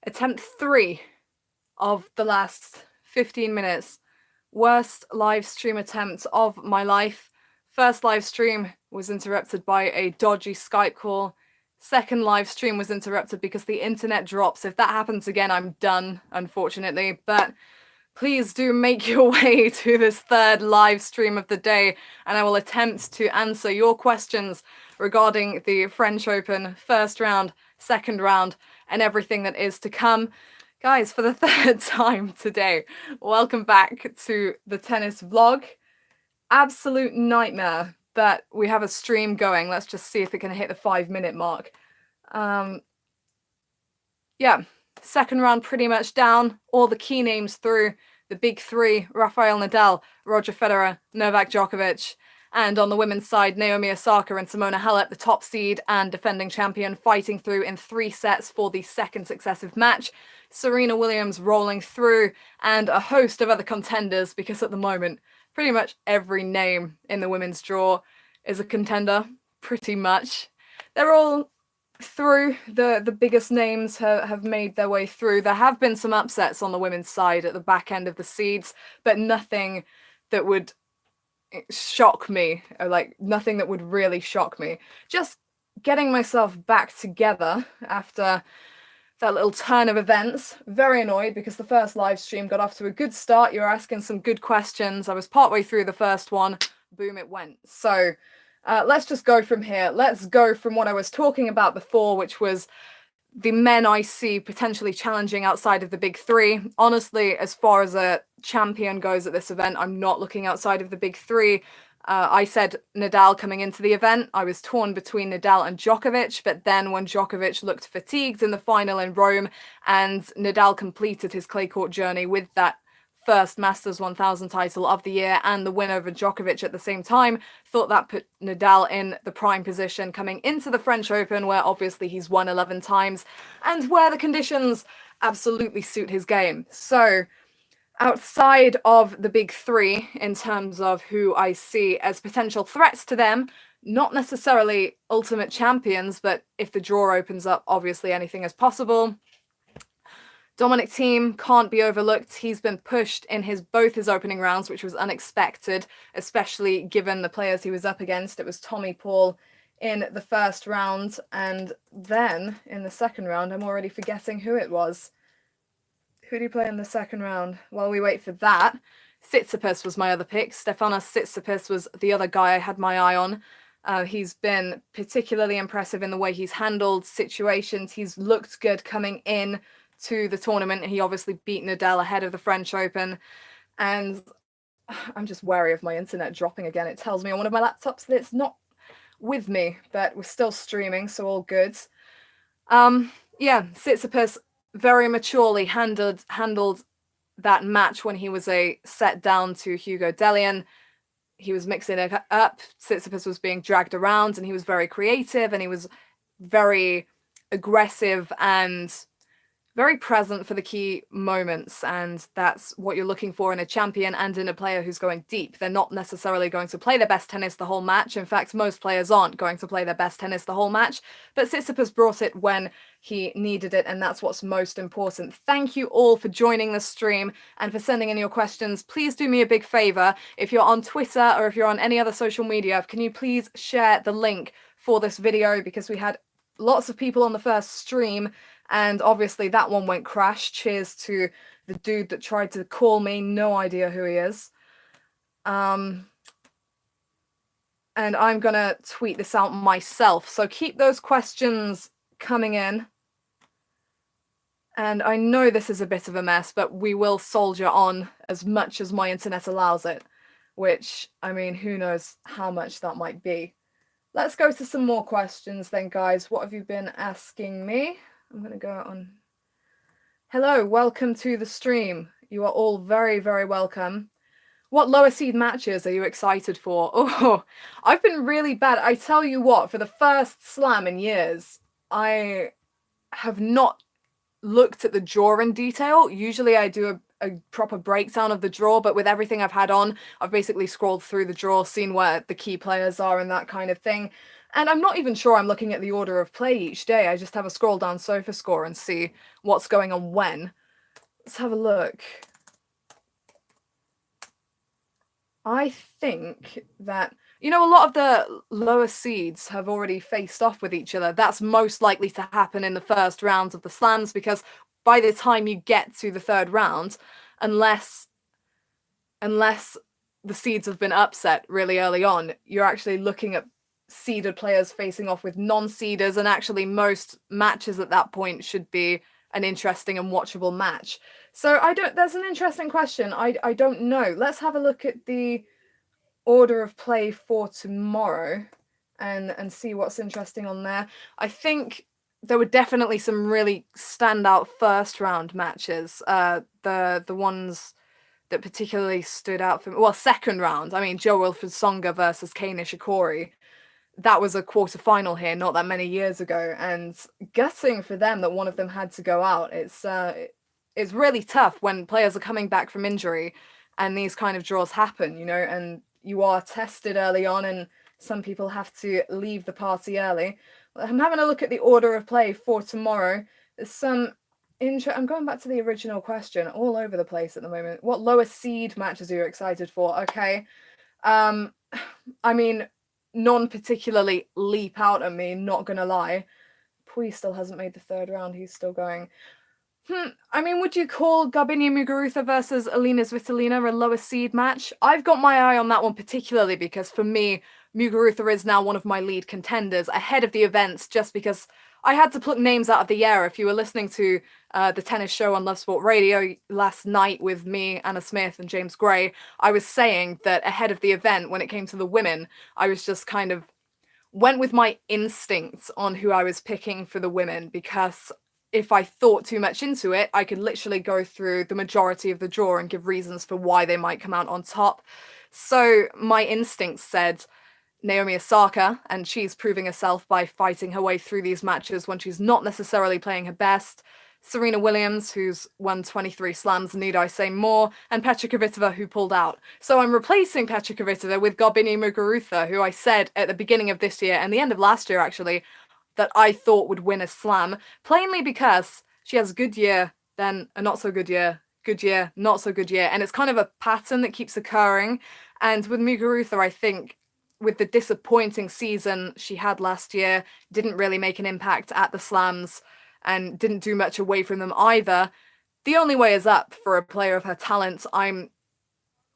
Attempt 3 of the last 15 minutes. Worst live stream attempt of my life. First live stream was interrupted by a dodgy Skype call. Second live stream was interrupted because the internet drops. If that happens again, I'm done, unfortunately. But please do make your way to this third live stream of the day, and I will attempt to answer your questions regarding the French Open first round, second round, and everything that is to come. Guys, for the third time today, welcome back to the tennis vlog. Absolute nightmare that we have a stream going. Let's just see if it can hit the 5-minute mark. Yeah, second round pretty much down. All the key names through. The big three: Rafael Nadal, Roger Federer, Novak Djokovic. And on the women's side, Naomi, Osaka and Simona Halep, the top seed and defending champion, fighting through in 3 sets for the second successive match. Serena Williams rolling through, and a host of other contenders, because at the moment, pretty much every name in the women's draw is a contender, pretty much. They're all through. The biggest names have made their way through. There have been some upsets on the women's side at the back end of the seeds, but nothing that would shock me, or like nothing that would really shock me. Just getting myself back together after that little turn of events. Very annoyed because the first live stream got off to a good start. You were asking some good questions. I was partway through the first one. Boom, it went. So let's just go from here. Let's go from what I was talking about before, which was the men I see potentially challenging outside of the big three. Honestly, as far as a champion goes at this event, I'm not looking outside of the big three. I said Nadal coming into the event. I was torn between Nadal and Djokovic, but then when Djokovic looked fatigued in the final in Rome and Nadal completed his clay court journey with that first Masters 1000 title of the year and the win over Djokovic at the same time, thought that put Nadal in the prime position coming into the French Open, where obviously he's won 11 times and where the conditions absolutely suit his game. So outside of the big three, in terms of who I see as potential threats to them, not necessarily ultimate champions, but if the draw opens up, obviously anything is possible. Dominic Thiem can't be overlooked. He's been pushed in both his opening rounds, which was unexpected, especially given the players he was up against. It was Tommy Paul in the first round, and then in the second round, I'm already forgetting who it was. Who did he play in the second round? While we wait for that, Tsitsipas was my other pick. Stefanos Tsitsipas was the other guy I had my eye on. He's been particularly impressive in the way he's handled situations. He's looked good coming in to the tournament. He obviously beat Nadal ahead of the French Open, and I'm just wary of my internet dropping again. It tells me on one of my laptops that it's not with me, but we're still streaming, so all good. Yeah, Tsitsipas very maturely handled that match when he was a set down to Hugo Dellien. He was mixing it up. Tsitsipas was being dragged around, and he was very creative, and he was very aggressive and very present for the key moments, and that's what you're looking for in a champion and in a player who's going deep. They're not necessarily going to play their best tennis the whole match. In fact, most players aren't going to play their best tennis the whole match, but Tsitsipas brought it when he needed it, and that's what's most important. Thank you all for joining the stream and for sending in your questions. Please do me a big favor. If you're on Twitter or if you're on any other social media, can you please share the link for this video, because we had lots of people on the first stream, and obviously that one went crash. Cheers to the dude that tried to call me. No idea who he is. And I'm going to tweet this out myself. So keep those questions coming in. And I know this is a bit of a mess, but we will soldier on as much as my internet allows it. Which, I mean, who knows how much that might be. Let's go to some more questions then, guys. What have you been asking me? I'm going to go on. Hello, welcome to the stream. You are all very, very welcome. What lower seed matches are you excited for? Oh, I've been really bad. I tell you what, for the first slam in years, I have not looked at the draw in detail. Usually I do a proper breakdown of the draw, but with everything I've had on, I've basically scrolled through the draw, seen where the key players are and that kind of thing. And I'm not even sure I'm looking at the order of play each day. I just have a scroll down SofaScore and see what's going on when. Let's have a look. I think that, a lot of the lower seeds have already faced off with each other. That's most likely to happen in the first rounds of the slams, because by the time you get to the third round, unless the seeds have been upset really early on, you're actually looking at seeded players facing off with non-seeders, and actually most matches at that point should be an interesting and watchable match. So that's an interesting question. I don't know. Let's have a look at the order of play for tomorrow and see what's interesting on there. I think there were definitely some really standout first round matches. The ones that particularly stood out for me. Well, second round, I mean, Jo-Wilfried Tsonga versus Kei Nishikori. That was a quarterfinal here not that many years ago, and gutting for them that one of them had to go out. It's really tough when players are coming back from injury and these kind of draws happen, and you are tested early on, and some people have to leave the party early. I'm having a look at the order of play for tomorrow. There's some I'm going back to the original question, all over the place at the moment. What lower seed matches are you excited for? Okay. I mean, none particularly leap out at me, not gonna lie. Pui still hasn't made the third round, he's still going. I mean, would you call Garbiñe Muguruza versus Alina Svitolina a lower seed match? I've got my eye on that one particularly because for me, Muguruza is now one of my lead contenders ahead of the events, just because I had to pluck names out of the air. If you were listening to the tennis show on Love Sport Radio last night with me, Anna Smith, and James Gray, I was saying that ahead of the event, when it came to the women, I was just kind of went with my instincts on who I was picking for the women, because if I thought too much into it, I could literally go through the majority of the draw and give reasons for why they might come out on top. So my instincts said Naomi Osaka, and she's proving herself by fighting her way through these matches when she's not necessarily playing her best. Serena Williams, who's won 23 slams, need I say more, and Petra Kvitova, who pulled out. So I'm replacing Petra Kvitova with Garbiñe Muguruza, who I said at the beginning of this year, and the end of last year actually, that I thought would win a slam, plainly because she has a good year, then a not so good year, not so good year, and it's kind of a pattern that keeps occurring. And with Muguruza, I think with the disappointing season she had last year, didn't really make an impact at the slams and didn't do much away from them either. The only way is up for a player of her talent. I'm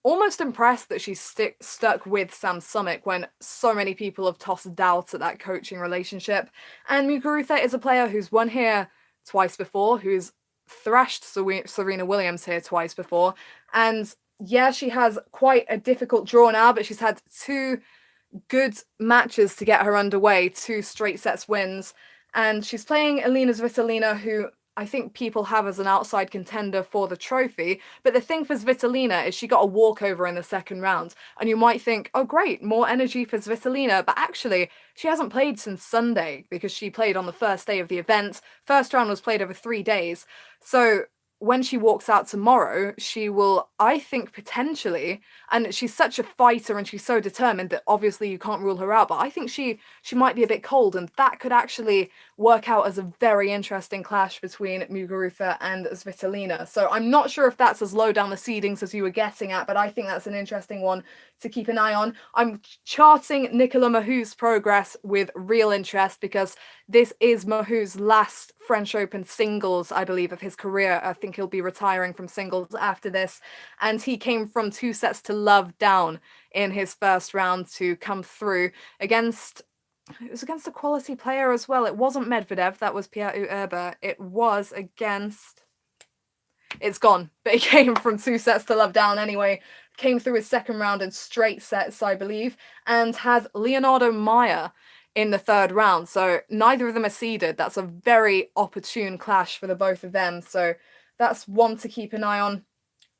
almost impressed that she's stuck with Sam Summick when so many people have tossed doubt at that coaching relationship. And Muguruza is a player who's won here twice before, who's thrashed Serena Williams here twice before. And yeah, she has quite a difficult draw now, but she's had two good matches to get her underway, 2 straight sets wins. And she's playing Alina Svitolina, who I think people have as an outside contender for the trophy. But the thing for Svitolina is she got a walkover in the second round. And you might think, oh great, more energy for Svitolina. But actually, she hasn't played since Sunday because she played on the first day of the event. First round was played over 3 days. So when she walks out tomorrow, she will, I think, potentially, and she's such a fighter and she's so determined that obviously you can't rule her out, but I think she might be a bit cold, and that could actually work out as a very interesting clash between Muguruza and Svitolina. So I'm not sure if that's as low down the seedings as you were getting at, but I think that's an interesting one to keep an eye on. I'm charting Nicolas Mahut's progress with real interest because this is Mahut's last French Open singles, I believe, of his career. I think he'll be retiring from singles after this. And he came from 2 sets to love down in his first round to come through against a quality player as well. It wasn't Medvedev, that was Pierre Herber. It was against... It's gone, but he came from 2 sets to love down anyway. Came through his second round in straight sets, I believe, and has Leonardo Mayer in the third round. So neither of them are seeded. That's a very opportune clash for the both of them. So that's one to keep an eye on.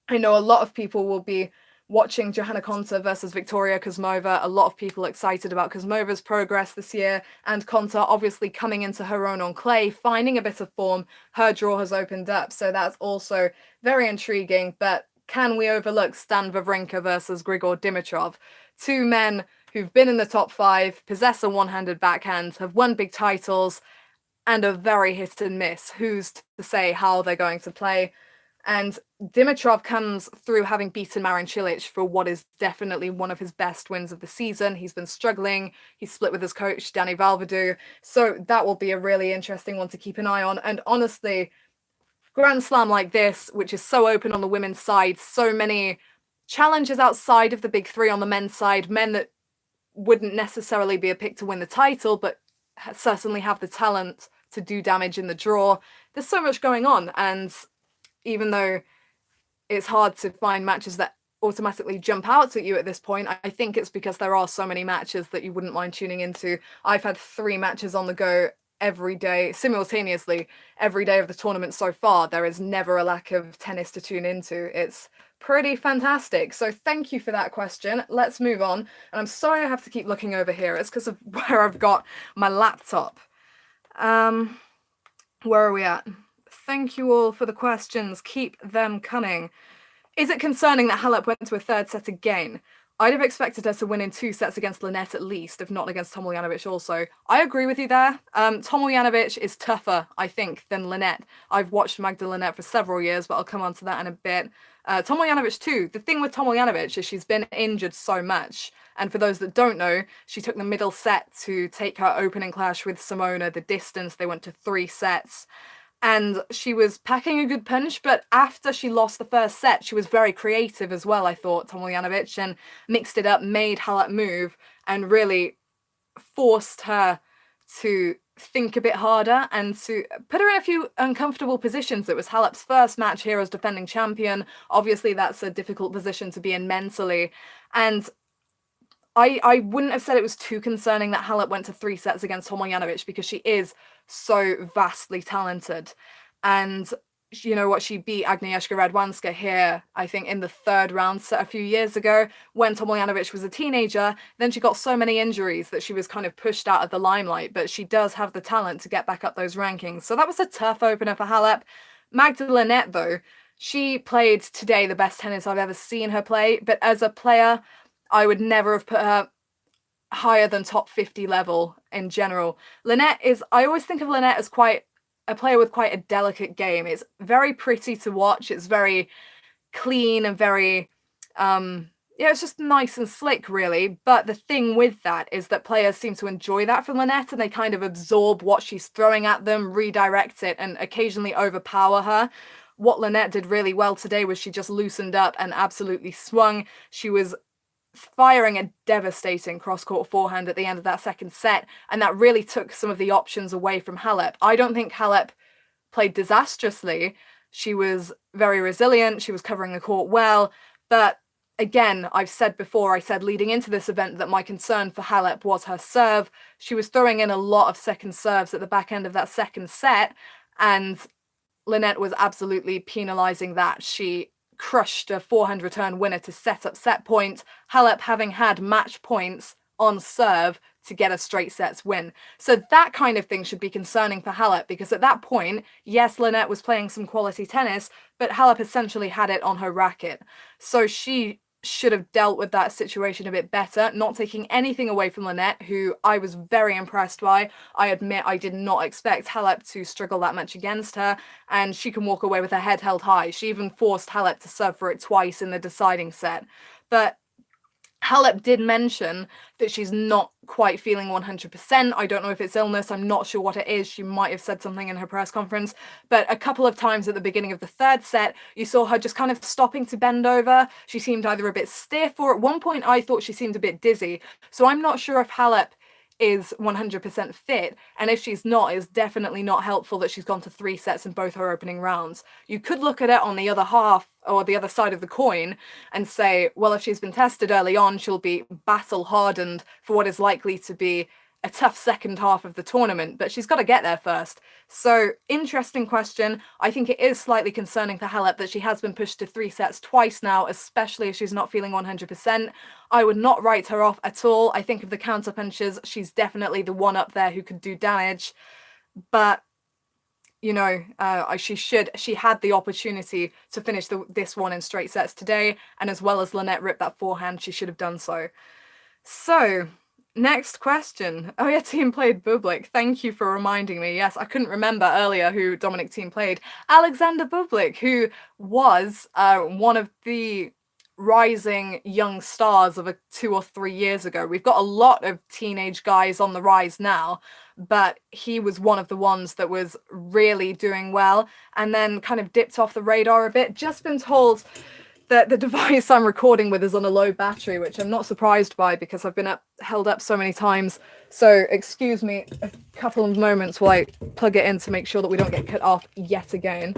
I know a lot of people will be watching Johanna Konta versus Victoria Kuzmova. A lot of people excited about Kuzmova's progress this year, and Konta obviously coming into her own on clay, finding a bit of form. Her draw has opened up, so that's also very intriguing. But can we overlook Stan Wawrinka versus Grigor Dimitrov? 2 men who've been in the top 5, possess a one-handed backhand, have won big titles, and are very hit and miss. Who's to say how they're going to play? And Dimitrov comes through having beaten Marin Cilic for what is definitely one of his best wins of the season. He's been struggling. He's split with his coach, Danny Valverdue. So that will be a really interesting one to keep an eye on. And honestly, Grand Slam like this, which is so open on the women's side, so many challenges outside of the big 3 on the men's side, men that wouldn't necessarily be a pick to win the title, but certainly have the talent to do damage in the draw. There's so much going on, and even though it's hard to find matches that automatically jump out at you at this point, I think it's because there are so many matches that you wouldn't mind tuning into. I've had 3 matches on the go every day, simultaneously, every day of the tournament so far. There is never a lack of tennis to tune into. It's pretty fantastic. So thank you for that question. Let's move on. And I'm sorry I have to keep looking over here. It's because of where I've got my laptop. Where are we at? Thank you all for the questions. Keep them coming. Is it concerning that Halep went to a 3rd set again? I'd have expected her to win in 2 sets against Linette at least, if not against Tomljanovic also. I agree with you there. Tomljanovic is tougher, I think, than Linette. I've watched Magda Linette for several years, but I'll come on to that in a bit. Tomljanovic too. The thing with Tomljanovic is she's been injured so much. And for those that don't know, she took the middle set to take her opening clash with Simona the distance. They went to 3 sets. And she was packing a good punch, but after she lost the first set, she was very creative as well, I thought, Tomljanovic, and mixed it up, made Halep move, and really forced her to think a bit harder and to put her in a few uncomfortable positions. It was Halep's first match here as defending champion. Obviously, that's a difficult position to be in mentally. And I wouldn't have said it was too concerning that Halep went to 3 sets against Tomljanovic, because she is so vastly talented. And you know what, she beat Agnieszka Radwanska here, I think, in the 3rd round set a few years ago when Tomljanovic was a teenager. Then she got so many injuries that she was kind of pushed out of the limelight, but she does have the talent to get back up those rankings. So that was a tough opener for Halep. Magda Linette, though, she played today the best tennis I've ever seen her play, but as a player, I would never have put her higher than top 50 level in general. Linette is, I always think of Linette as quite a player with quite a delicate game. It's very pretty to watch. It's very clean and very, it's just nice and slick, really. But the thing with that is that players seem to enjoy that from Linette, and they kind of absorb what she's throwing at them, redirect it, and occasionally overpower her. What Linette did really well today was she just loosened up and absolutely swung. She was firing a devastating cross-court forehand at the end of that 2nd set, and that really took some of the options away from Halep. I don't think Halep played disastrously. She was very resilient, she was covering the court well, but again, I've said before, I said leading into this event that my concern for Halep was her serve. She was throwing in a lot of second serves at the back end of that 2nd set, and Linette was absolutely penalising that. She crushed a forehand return winner to set up set point, Halep having had match points on serve to get a straight sets win. So that kind of thing should be concerning for Halep, because at that point, yes, Linette was playing some quality tennis, but Halep essentially had it on her racket. So she should have dealt with that situation a bit better, not taking anything away from Linette, who I was very impressed by. I admit I did not expect Halep to struggle that much against her, and she can walk away with her head held high. She even forced Halep to serve for it twice in the deciding set. But Halep did mention that she's not quite feeling 100%. I don't know if it's illness. I'm not sure what it is. She might have said something in her press conference. But a couple of times at the beginning of the 3rd set, you saw her just kind of stopping to bend over. She seemed either a bit stiff, or at one point I thought she seemed a bit dizzy. So I'm not sure if Halep is 100% fit, and if she's not, it's definitely not helpful that she's gone to 3 sets in both her opening rounds. You could look at it on the other half, or the other side of the coin, and say, well, if she's been tested early on, she'll be battle hardened for what is likely to be a tough 2nd half of the tournament, but she's got to get there first. So, interesting question. I think it is slightly concerning for Halep that she has been pushed to 3 sets twice now, especially if she's not feeling 100%. I would not write her off at all. I think of the counter punches, she's definitely the one up there who could do damage. But you know, she had the opportunity to finish this one in straight sets today, and as well as Linette ripped that forehand, she should have done so. So, next question. Oh yeah, Team played Bublik. Thank you for reminding me. Yes, I couldn't remember earlier who Dominic Team played. Alexander Bublik, who was one of the rising young stars of 2 or 3 years ago. We've got a lot of teenage guys on the rise now, but he was one of the ones that was really doing well and then kind of dipped off the radar a bit. Just been told that the device I'm recording with is on a low battery, which I'm not surprised by because I've been held up so many times. So excuse me a couple of moments while I plug it in to make sure that we don't get cut off yet again.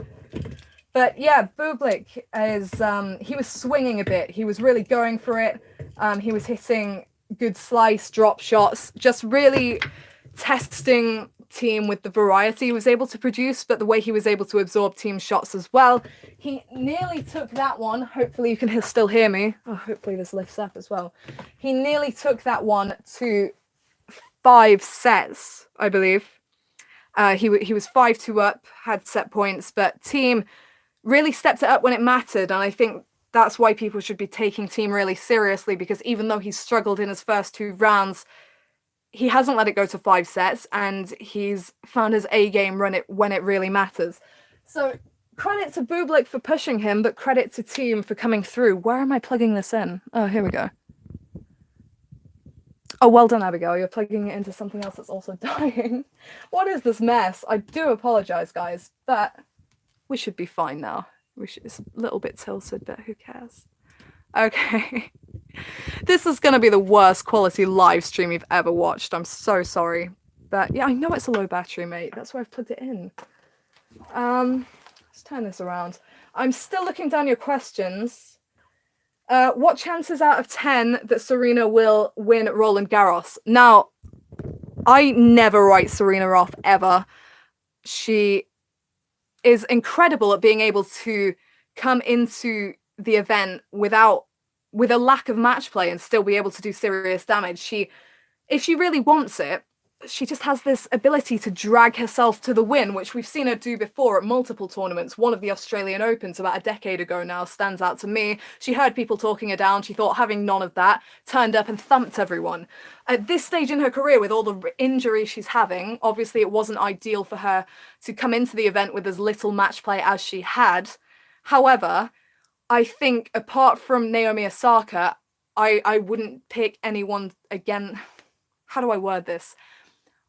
But yeah, Bublik is, he was swinging a bit. He was really going for it. He was hitting good slice, drop shots, just really testing Team with the variety he was able to produce, but the way he was able to absorb Team shots as well. He nearly took that one. Hopefully you can still hear me. Oh, hopefully this lifts up as well. He nearly took that one to 5 sets, I believe. He was 5-2 up, had set points, but Team really stepped it up when it mattered, and I think that's why people should be taking Team really seriously, because even though he struggled in his first 2 rounds, he hasn't let it go to 5 sets, and he's found his A game when it really matters. So credit to Bublik for pushing him, but credit to Team for coming through. Where am I plugging this in? Oh, here we go. Oh, well done, Abigail. You're plugging it into something else that's also dying. What is this mess? I do apologize, guys, but we should be fine now. It's a little bit tilted, but who cares? Okay. This is going to be the worst quality live stream you've ever watched. I'm so sorry. But yeah, I know it's a low battery, mate. That's why I've plugged it in. Let's turn this around. I'm still looking down your questions. What chances out of 10 that Serena will win Roland Garros? Now, I never write Serena off, ever. She is incredible at being able to come into the event with a lack of match play and still be able to do serious damage. If she really wants it, she just has this ability to drag herself to the win, which we've seen her do before at multiple tournaments. One of the Australian Opens about a decade ago now stands out to me. She heard people talking her down. She thought having none of that, turned up and thumped everyone. At this stage in her career, with all the injuries she's having, obviously it wasn't ideal for her to come into the event with as little match play as she had. However, I think apart from Naomi Osaka, I wouldn't pick anyone again. How do I word this?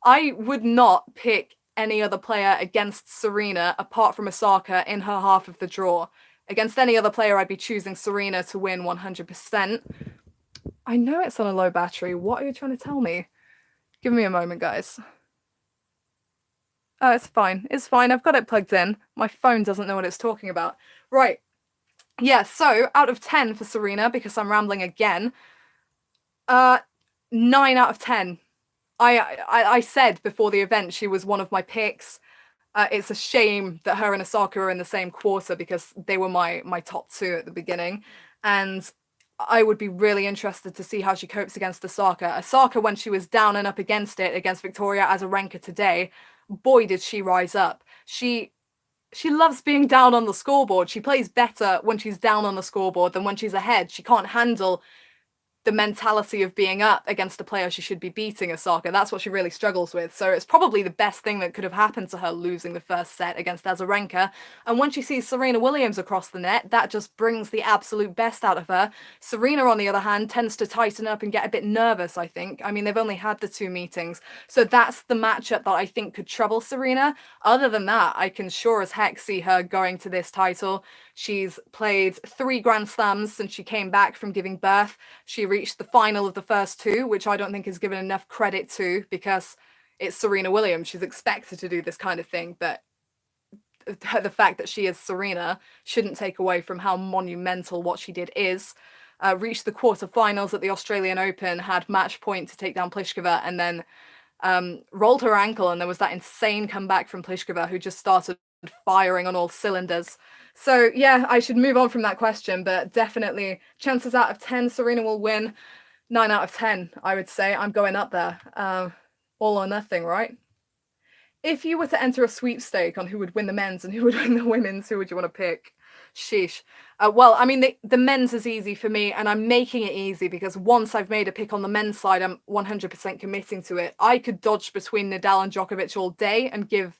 I would not pick any other player against Serena apart from Osaka in her half of the draw. Against any other player, I'd be choosing Serena to win 100%. I know it's on a low battery. What are you trying to tell me? Give me a moment, guys. Oh, it's fine. It's fine. I've got it plugged in. My phone doesn't know what it's talking about. Right. Yeah, so out of 10 for Serena, because I'm rambling again, 9 out of 10. I said before the event she was one of my picks. It's a shame that her and Osaka are in the same quarter because they were my top 2 at the beginning. And I would be really interested to see how she copes against Osaka. Osaka, when she was down and up against it against Victoria Azarenka today, boy, did she rise up. She loves being down on the scoreboard. She plays better when she's down on the scoreboard than when she's ahead. She can't handle the mentality of being up against a player she should be beating, Osaka. That's what she really struggles with. So it's probably the best thing that could have happened to her, losing the first set against Azarenka. And when she sees Serena Williams across the net, that just brings the absolute best out of her. Serena, on the other hand, tends to tighten up and get a bit nervous, I think. I mean, they've only had the 2 meetings. So that's the matchup that I think could trouble Serena. Other than that, I can sure as heck see her going to this title. She's played 3 Grand Slams since she came back from giving birth. She reached the final of the first 2, which I don't think is given enough credit to, because it's Serena Williams. She's expected to do this kind of thing, but the fact that she is Serena shouldn't take away from how monumental what she did is. Reached the quarterfinals at the Australian Open, had match point to take down Pliskova, and then rolled her ankle, and there was that insane comeback from Pliskova, who just started firing on all cylinders. So yeah, I should move on from that question, but definitely chances out of 10 Serena will win. 9 out of 10, I would say. I'm going up there. All or nothing, right? if you were to enter a sweepstake on who would win the men's and who would win the women's, who would you want to pick? Sheesh. Well, I mean, the men's is easy for me, and I'm making it easy because once I've made a pick on the men's side, I'm 100% committing to it. I could dodge between Nadal and Djokovic all day and give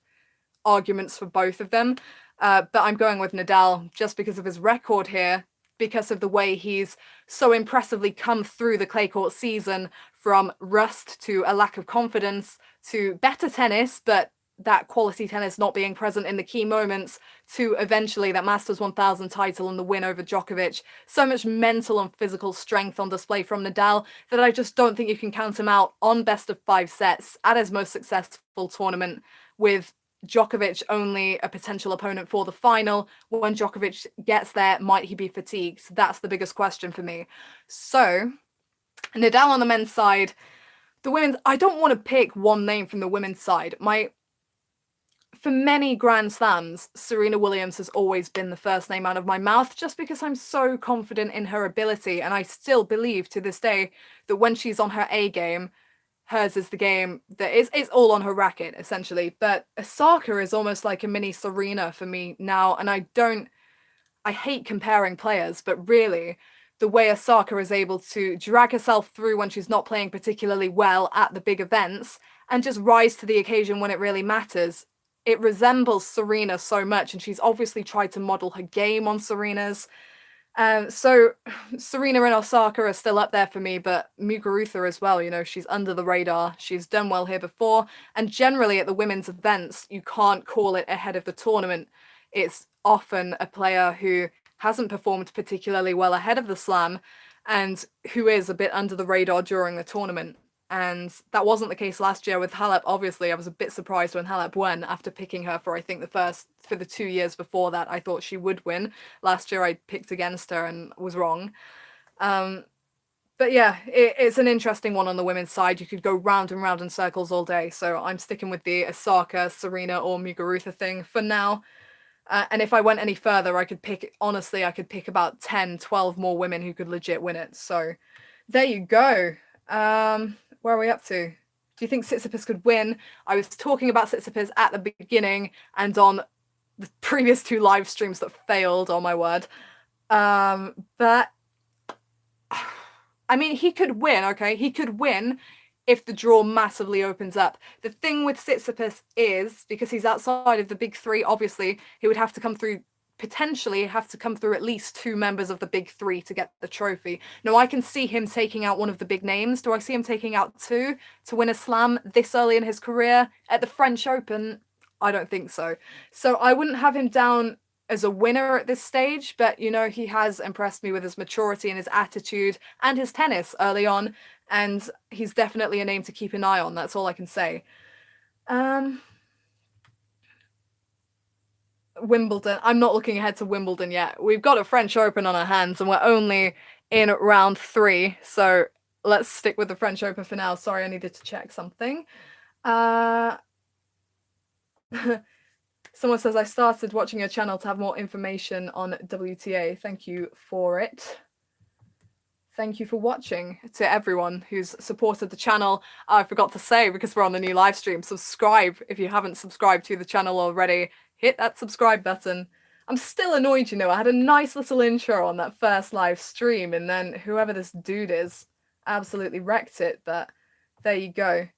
arguments for both of them, but I'm going with Nadal just because of his record here, because of the way he's so impressively come through the clay court season, from rust to a lack of confidence to better tennis, but that quality tennis not being present in the key moments, to eventually that Masters 1000 title and the win over Djokovic. So much mental and physical strength on display from Nadal that I just don't think you can count him out on best of 5 sets at his most successful tournament, with Djokovic only a potential opponent for the final. When Djokovic gets there, might he be fatigued? That's the biggest question for me. So Nadal on the men's side. The women's, I don't want to pick one name from the women's side. For many Grand Slams, Serena Williams has always been the first name out of my mouth, just because I'm so confident in her ability, and I still believe to this day that when she's on her A game, hers is the game that is all on her racket, essentially. But Osaka is almost like a mini Serena for me now, and I hate comparing players, but really, the way Osaka is able to drag herself through when she's not playing particularly well at the big events and just rise to the occasion when it really matters, it resembles Serena so much, and she's obviously tried to model her game on Serena's. So Serena and Osaka are still up there for me, but Muguruza as well, she's under the radar. She's done well here before, and generally at the women's events, you can't call it ahead of the tournament. It's often a player who hasn't performed particularly well ahead of the slam and who is a bit under the radar during the tournament. And that wasn't the case last year with Halep. Obviously, I was a bit surprised when Halep won after picking her for, I think, for the 2 years before that. I thought she would win. Last year, I picked against her and was wrong. But yeah, it's an interesting one on the women's side. You could go round and round in circles all day. So I'm sticking with the Osaka, Serena, or Muguruza thing for now. And if I went any further, I could pick about 10, 12 more women who could legit win it. So there you go. Where are we up to? Do you think Tsitsipas could win? I was talking about Tsitsipas at the beginning and on the previous 2 live streams that failed, oh my word. But I mean, he could win, okay? He could win if the draw massively opens up. The thing with Tsitsipas is, because he's outside of the big 3, obviously, he would have to come through at least 2 members of the big 3 to get the trophy. Now, I can see him taking out one of the big names. Do I see him taking out 2 to win a slam this early in his career? At the French Open, I don't think so. So I wouldn't have him down as a winner at this stage, but, he has impressed me with his maturity and his attitude and his tennis early on, and he's definitely a name to keep an eye on. That's all I can say. Wimbledon. I'm not looking ahead to Wimbledon yet. We've got a French Open on our hands and we're only in round 3. So let's stick with the French Open for now. Sorry, I needed to check something. Someone says, I started watching your channel to have more information on WTA. Thank you for it. Thank you for watching. To everyone who's supported the channel. I forgot to say, because we're on the new live stream, subscribe if you haven't subscribed to the channel already. Hit that subscribe button. I'm still annoyed, I had a nice little intro on that first live stream, and then whoever this dude is absolutely wrecked it, but there you go.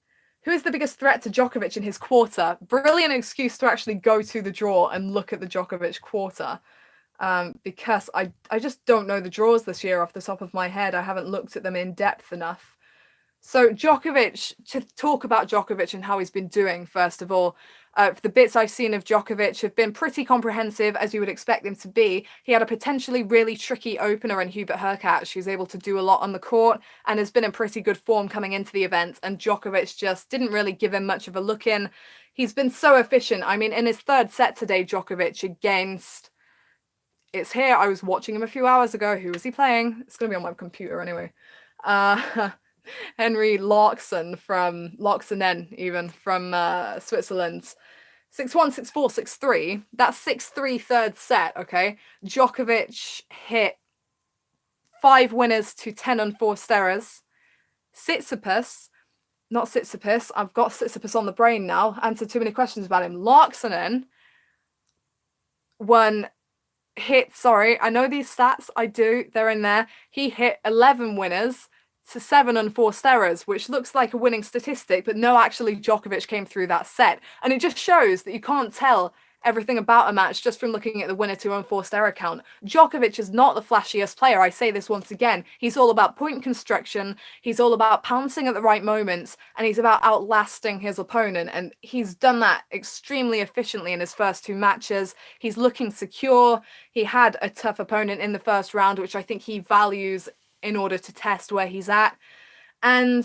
Who is the biggest threat to Djokovic in his quarter? Brilliant excuse to actually go to the draw and look at the Djokovic quarter. Because I just don't know the draws this year off the top of my head. I haven't looked at them in depth enough. So Djokovic, to talk about Djokovic and how he's been doing, first of all, the bits I've seen of Djokovic have been pretty comprehensive, as you would expect them to be. He had a potentially really tricky opener in Hubert Hurkacz, who's able to do a lot on the court and has been in pretty good form coming into the event, and Djokovic just didn't really give him much of a look in. He's been so efficient. I mean, in his 3rd set today, Djokovic against... It's here. I was watching him a few hours ago. Who was he playing? It's going to be on my computer anyway. Henry Larkson from Switzerland. 6-1, 6-4, 6-3. That's 6-3 3rd set, okay? Djokovic hit 5 winners to 10 unforced errors. Tsitsipas not Tsitsipas. I've got Tsitsipas on the brain now. Answered too many questions about him. Larksonen sorry, I know these stats. I do. They're in there. He hit 11 winners to 7 unforced errors, which looks like a winning statistic, but no, actually, Djokovic came through that set. And it just shows that you can't tell everything about a match just from looking at the winner to unforced error count. Djokovic is not the flashiest player. I say this once again. He's all about point construction. He's all about pouncing at the right moments, and he's about outlasting his opponent. And he's done that extremely efficiently in his first 2 matches. He's looking secure. He had a tough opponent in the first round, which I think he values in order to test where he's at. And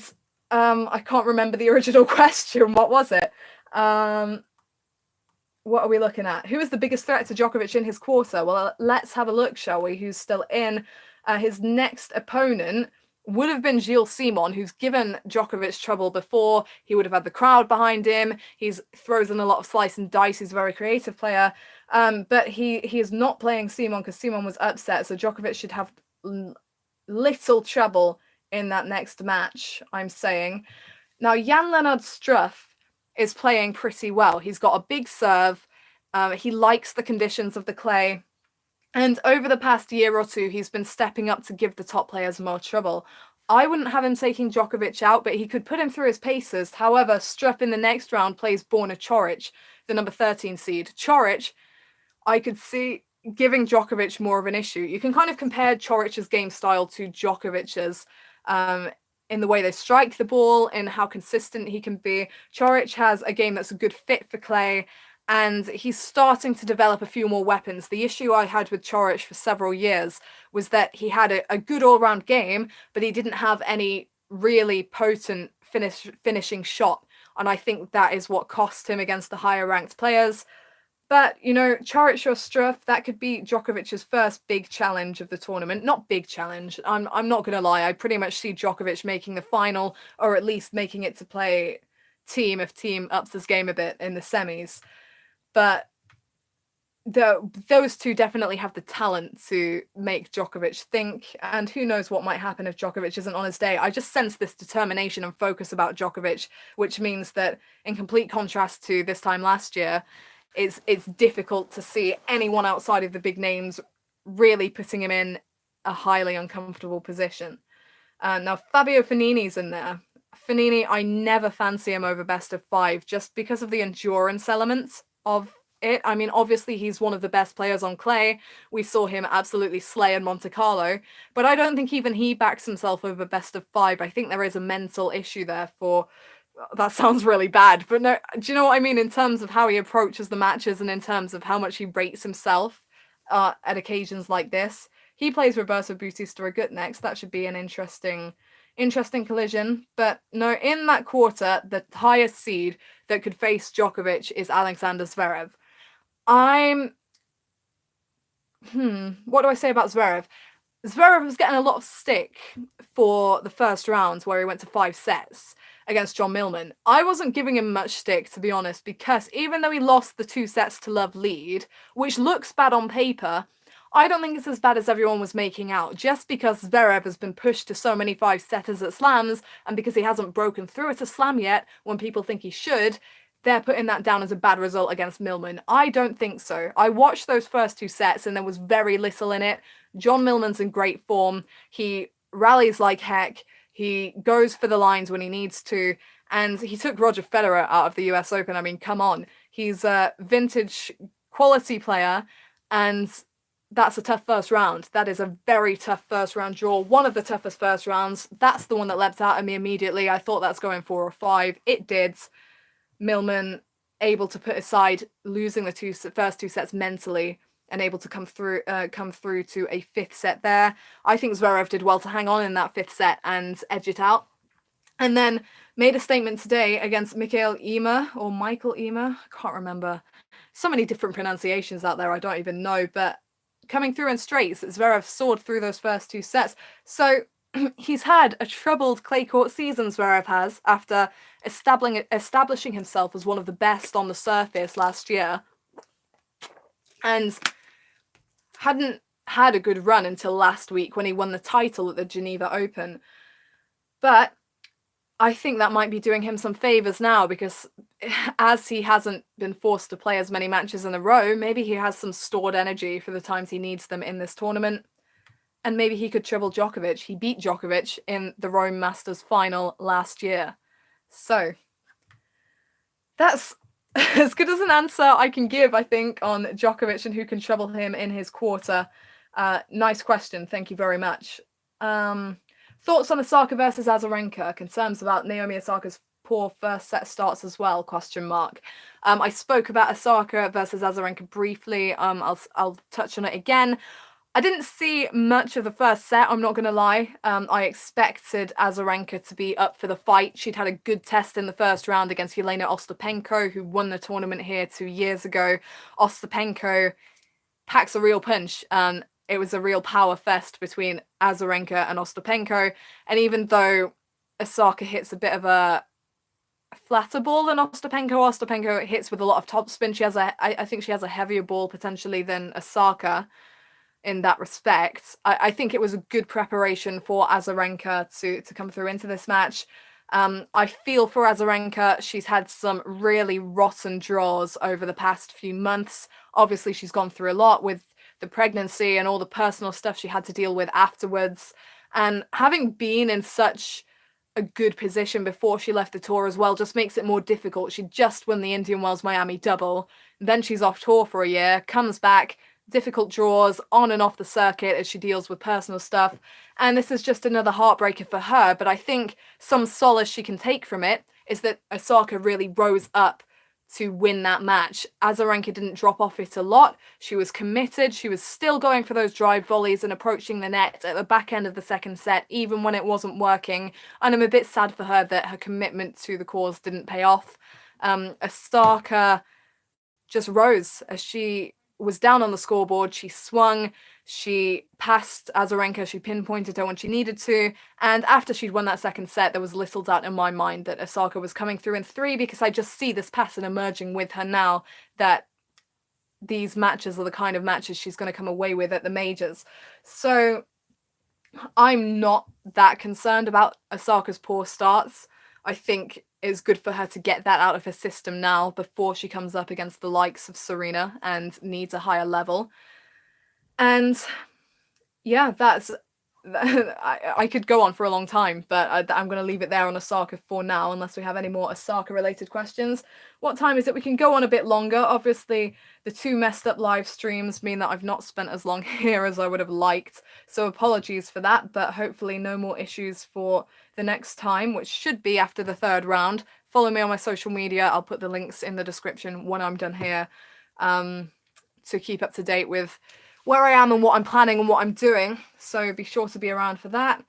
I can't remember the original question. What was it? What are we looking at? Who is the biggest threat to Djokovic in his quarter? Well, let's have a look, shall we? Who's still in? His next opponent would have been Gilles Simon, who's given Djokovic trouble before. He would have had the crowd behind him. He's throws in a lot of slice and dice. He's a very creative player. But he is not playing Simon because Simon was upset. So Djokovic should have little trouble in that next match, I'm saying. Now, Jan-Lennard Struff is playing pretty well. He's got a big serve. He likes the conditions of the clay. And over the past year or two, he's been stepping up to give the top players more trouble. I wouldn't have him taking Djokovic out, but he could put him through his paces. However, Struff in the next round plays Borna Coric, the number 13 seed. Coric, I could see giving Djokovic more of an issue. You can kind of compare Coric's game style to Djokovic's in the way they strike the ball, in how consistent he can be. Coric has a game that's a good fit for clay, and he's starting to develop a few more weapons. The issue I had with Coric for several years was that he had a good all-round game, but he didn't have any really potent finishing shot, and I think that is what cost him against the higher-ranked players. But, you know, Coric or Struff, that could be Djokovic's first big challenge of the tournament. Not big challenge. I'm not going to lie. I pretty much see Djokovic making the final, or at least making it to play team if team ups his game a bit in the semis. But those two definitely have the talent to make Djokovic think, and who knows what might happen if Djokovic isn't on his day. I just sense this determination and focus about Djokovic, which means that in complete contrast to this time last year, it's difficult to see anyone outside of the big names really putting him in a highly uncomfortable position. Now, Fabio Fognini's in there. Fognini, I never fancy him over best of 5 just because of the endurance elements of it. I mean, obviously, he's one of the best players on clay. We saw him absolutely slay in Monte Carlo, but I don't think even he backs himself over best of 5. I think there is a mental issue there for... That sounds really bad, but no, do you know what I mean in terms of how he approaches the matches and in terms of how much he rates himself at occasions like this? He plays Roberto Bautista Agut next. That should be an interesting collision. But no, in that quarter, the highest seed that could face Djokovic is Alexander Zverev. What do I say about Zverev? Zverev was getting a lot of stick for the first round where he went to 5 sets against John Millman. I wasn't giving him much stick, to be honest, because even though he lost the 2 sets to love lead, which looks bad on paper, I don't think it's as bad as everyone was making out, just because Zverev has been pushed to so many 5-setters at slams, and because he hasn't broken through at a slam yet when people think he should, they're putting that down as a bad result against Millman. I don't think so. I watched those first 2 sets and there was very little in it. John Millman's in great form. He rallies like heck. He goes for the lines when he needs to, and he took Roger Federer out of the US Open. I mean, come on. He's a vintage quality player, and that's a tough first round. That is a very tough first round draw. One of the toughest first rounds. That's the one that leapt out at me immediately. I thought that's going 4 or 5. It did. Millman able to put aside losing the first 2 sets mentally and able to come through to a 5th set there. I think Zverev did well to hang on in that 5th set and edge it out. And then made a statement today against Michael Ymer, I can't remember. So many different pronunciations out there, I don't even know. But coming through in straights, Zverev soared through those first 2 sets. So he's had a troubled clay court season, Zverev has, after establishing himself as one of the best on the surface last year. And hadn't had a good run until last week when he won the title at the Geneva Open. But I think that might be doing him some favors now, because as he hasn't been forced to play as many matches in a row, maybe he has some stored energy for the times he needs them in this tournament. And maybe he could triple Djokovic. He beat Djokovic in the Rome Masters final last year. So that's as good as an answer I can give, I think, on Djokovic and who can trouble him in his quarter. Nice question. Thank you very much. Thoughts on Osaka versus Azarenka? Concerns about Naomi Osaka's poor first set starts as well? Question mark. I spoke about Osaka versus Azarenka briefly. I'll touch on it again. I didn't see much of the first set, I'm not going to lie. I expected Azarenka to be up for the fight. She'd had a good test in the first round against Jelena Ostapenko, who won the tournament here 2 years ago. Ostapenko packs a real punch. It was a real power fest between Azarenka and Ostapenko. And even though Osaka hits a bit of a flatter ball than Ostapenko hits with a lot of topspin. I think she has a heavier ball potentially than Osaka in that respect. I think it was a good preparation for Azarenka to come through into this match. I feel for Azarenka, she's had some really rotten draws over the past few months. Obviously, she's gone through a lot with the pregnancy and all the personal stuff she had to deal with afterwards. And having been in such a good position before she left the tour as well just makes it more difficult. She just won the Indian Wells Miami double. Then she's off tour for a year, comes back, difficult draws on and off the circuit as she deals with personal stuff. And this is just another heartbreaker for her. But I think some solace she can take from it is that Osaka really rose up to win that match. Azarenka didn't drop off it a lot. She was committed. She was still going for those drive volleys and approaching the net at the back end of the second set, even when it wasn't working. And I'm a bit sad for her that her commitment to the cause didn't pay off. Osaka just rose as she was down on the scoreboard. She swung, she passed Azarenka, she pinpointed her when she needed to, and after she'd won that second set, there was little doubt in my mind that Osaka was coming through in 3, because I just see this pattern emerging with her now, that these matches are the kind of matches she's going to come away with at the majors. So I'm not that concerned about Osaka's poor starts. I think it's good for her to get that out of her system now before she comes up against the likes of Serena and needs a higher level. And yeah, that's I could go on for a long time, but I'm going to leave it there on Osaka for now, unless we have any more Osaka-related questions. What time is it? We can go on a bit longer. Obviously, the 2 messed up live streams mean that I've not spent as long here as I would have liked, so apologies for that, but hopefully no more issues for the next time, which should be after the 3rd round. Follow me on my social media. I'll put the links in the description when I'm done here, to keep up to date with where I am and what I'm planning and what I'm doing, so be sure to be around for that.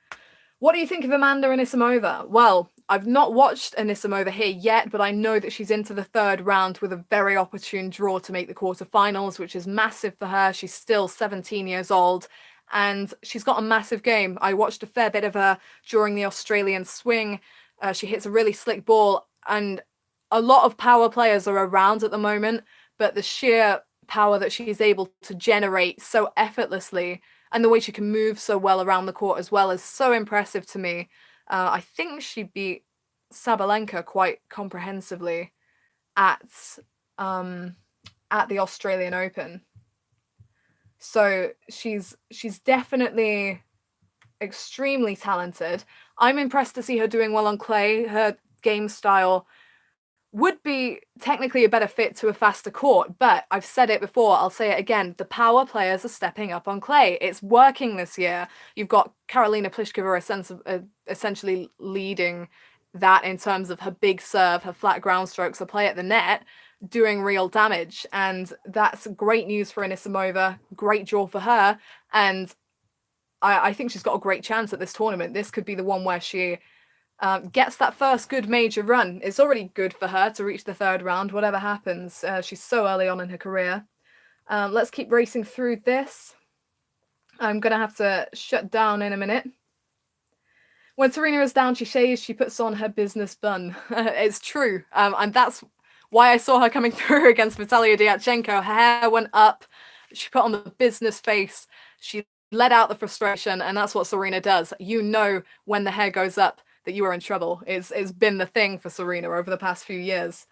What do you think of Amanda Anisimova? Well, I've not watched Anisimova here yet, but I know that she's into the 3rd round with a very opportune draw to make the quarterfinals, which is massive for her. She's still 17 years old, and she's got a massive game. I watched a fair bit of her during the Australian swing. She hits a really slick ball, and a lot of power players are around at the moment, but the sheer power that she's able to generate so effortlessly and the way she can move so well around the court as well is so impressive to me. I think she beat Sabalenka quite comprehensively at the Australian Open. So she's definitely extremely talented. I'm impressed to see her doing well on clay. Her game style would be technically a better fit to a faster court, but I've said it before, I'll say it again, the power players are stepping up on clay. It's working this year. You've got Karolina Pliskova essentially leading that in terms of her big serve, her flat ground strokes, her play at the net, doing real damage, and that's great news for Anisimova, great draw for her, and I think she's got a great chance at this tournament. This could be the one where she gets that first good major run. It's already good for her to reach the 3rd round, whatever happens. She's so early on in her career. Let's keep racing through this. I'm going to have to shut down in a minute. When Serena is down, she shaves, she puts on her business bun. It's true. And that's why I saw her coming through against Natalia Diatchenko. Her hair went up. She put on the business face. She let out the frustration, and that's what Serena does. You know when the hair goes up, that you are in trouble. It's been the thing for Serena over the past few years.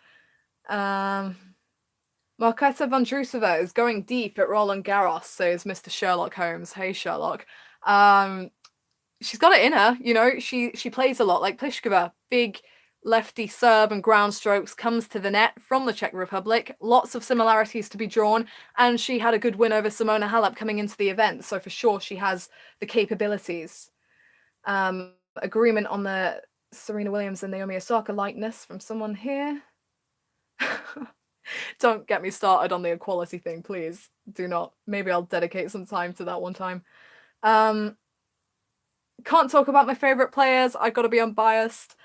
Marketa Vondrousova is going deep at Roland Garros, says Mr. Sherlock Holmes. Hey, Sherlock. She's got it in her, you know. She plays a lot like Pliskova. Big lefty serve and ground strokes, comes to the net from the Czech Republic. Lots of similarities to be drawn, and she had a good win over Simona Halep coming into the event, so for sure she has the capabilities. Agreement on the Serena Williams and Naomi Osaka likeness from someone here. Don't get me started on the equality thing, please. Do not. Maybe I'll dedicate some time to that one time. Can't talk about my favorite players. I've got to be unbiased.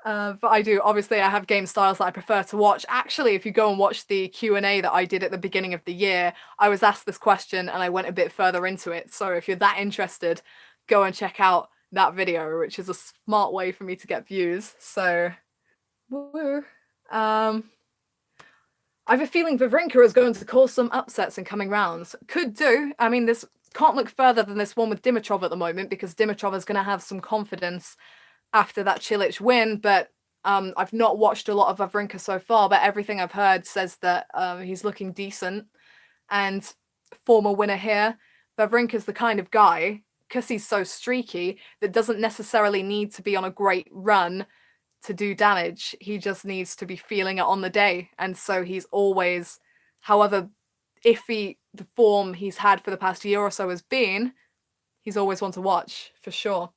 But I do. Obviously, I have game styles that I prefer to watch. Actually, if you go and watch the Q&A that I did at the beginning of the year, I was asked this question and I went a bit further into it. So if you're that interested, go and check out that video, which is a smart way for me to get views. So, woo. I have a feeling Wawrinka is going to cause some upsets in coming rounds. Could do. I mean, this can't look further than this one with Dimitrov at the moment, because Dimitrov is going to have some confidence after that Cilic win, but I've not watched a lot of Wawrinka so far, but everything I've heard says that he's looking decent. And former winner here, Wawrinka's the kind of guy, because he's so streaky, that doesn't necessarily need to be on a great run to do damage. He just needs to be feeling it on the day. And so he's always, however iffy the form he's had for the past year or so has been, he's always one to watch, for sure.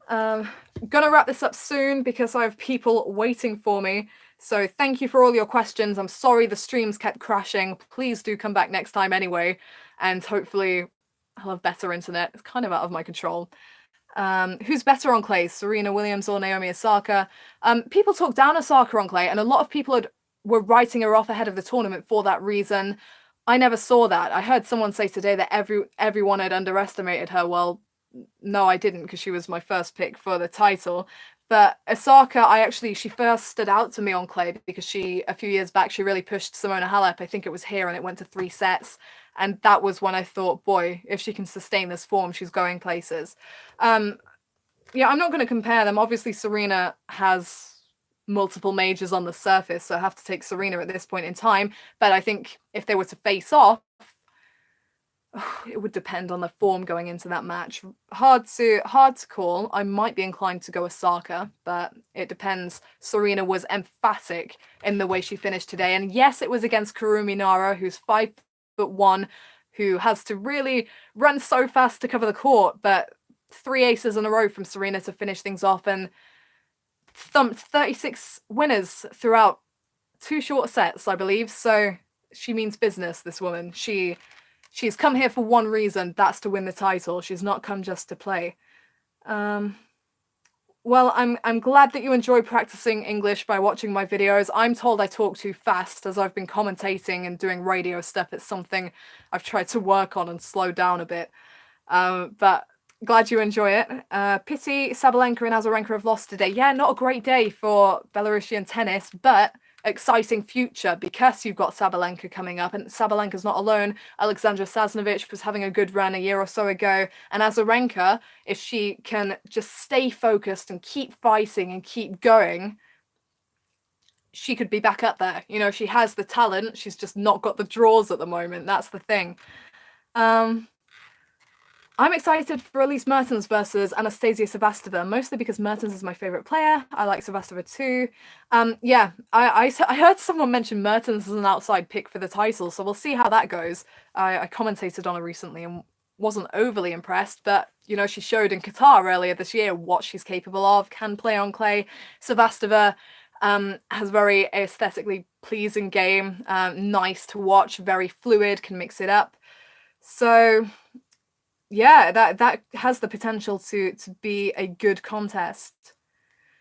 Gonna wrap this up soon because I have people waiting for me. So thank you for all your questions. I'm sorry the streams kept crashing. Please do come back next time anyway. And hopefully I'll have better internet. It's kind of out of my control. Who's better on clay, Serena Williams or Naomi Osaka? People talk down Osaka on clay, and a lot of people were writing her off ahead of the tournament for that reason. I never saw that. I heard someone say today that everyone had underestimated her. Well, no, I didn't, because she was my first pick for the title. But Osaka, she first stood out to me on clay because a few years back, she really pushed Simona Halep. I think it was here, and it went to 3 sets. And that was when I thought, boy, if she can sustain this form, she's going places. Yeah, I'm not going to compare them. Obviously, Serena has multiple majors on the surface, so I have to take Serena at this point in time. But I think if they were to face off, it would depend on the form going into that match. Hard to call. I might be inclined to go Osaka, but it depends. Serena was emphatic in the way she finished today. And yes, it was against Kurumi Nara, who's 5'1", who has to really run so fast to cover the court, but 3 aces in a row from Serena to finish things off, and thumped 36 winners throughout 2 short sets, I believe. So she means business, this woman. She's come here for one reason, that's to win the title. She's not come just to play. Well, I'm glad that you enjoy practicing English by watching my videos. I'm told I talk too fast as I've been commentating and doing radio stuff. It's something I've tried to work on and slow down a bit. But glad you enjoy it. Pity Sabalenka and Azarenka have lost today. Yeah, not a great day for Belarusian tennis, but exciting future because you've got Sabalenka coming up, and Sabalenka's not alone. Alexandra Sasnovich was having a good run a year or so ago, and Azarenka, if she can just stay focused and keep fighting and keep going, she could be back up there. You know, she has the talent, she's just not got the draws at the moment. That's the thing. I'm excited for Elise Mertens versus Anastasia Sevastova, mostly because Mertens is my favorite player. I like Sevastova too. Yeah, I heard someone mention Mertens as an outside pick for the title, so we'll see how that goes. I commentated on her recently and wasn't overly impressed, but, you know, she showed in Qatar earlier this year what she's capable of, can play on clay. Sevastova has very aesthetically pleasing game, nice to watch, very fluid, can mix it up. So yeah, that has the potential to be a good contest.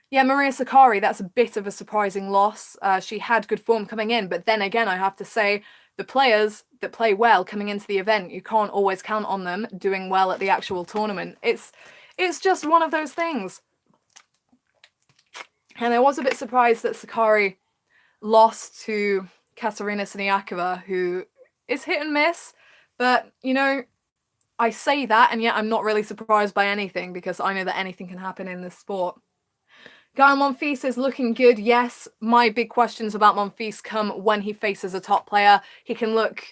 Yeah, Maria Sakkari, that's a bit of a surprising loss. She had good form coming in, but then again, I have to say, the players that play well coming into the event, you can't always count on them doing well at the actual tournament. It's just one of those things. And I was a bit surprised that Sakkari lost to Katerina Siniakova, who is hit and miss, but, you know, I say that, and yet I'm not really surprised by anything because I know that anything can happen in this sport. Gael Monfils is looking good, yes. My big questions about Monfils come when he faces a top player. He can look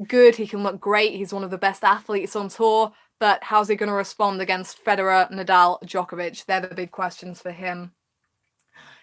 good, he can look great, he's one of the best athletes on tour, but how's he going to respond against Federer, Nadal, Djokovic? They're the big questions for him.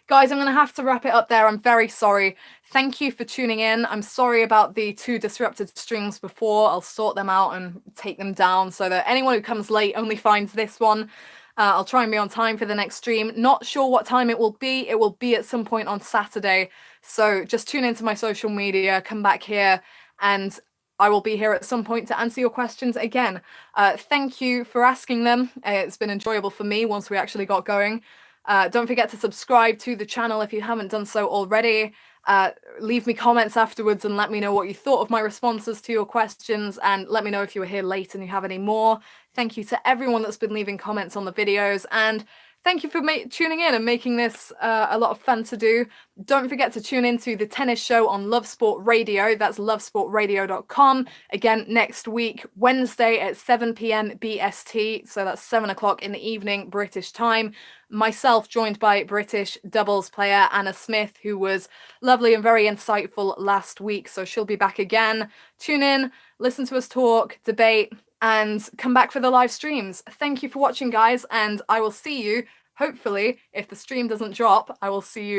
Guys, I'm going to have to wrap it up there. I'm very sorry. Thank you for tuning in. I'm sorry about the 2 disrupted streams before. I'll sort them out and take them down so that anyone who comes late only finds this one. I'll try and be on time for the next stream. Not sure what time it will be. It will be at some point on Saturday. So just tune into my social media, come back here, and I will be here at some point to answer your questions again. Thank you for asking them. It's been enjoyable for me once we actually got going. Don't forget to subscribe to the channel if you haven't done so already. Leave me comments afterwards and let me know what you thought of my responses to your questions, and let me know if you were here late and you have any more. Thank you to everyone that's been leaving comments on the videos, and thank you for tuning in and making this a lot of fun to do. Don't forget to tune into the tennis show on Love Sport Radio. That's lovesportradio.com. Again, next week, Wednesday at 7 p.m. BST. So that's 7 o'clock in the evening, British time. Myself joined by British doubles player Anna Smith, who was lovely and very insightful last week. So she'll be back again. Tune in, listen to us talk, debate, and come back for the live streams. Thank you for watching, guys, and I will see you, hopefully, if the stream doesn't drop, I will see you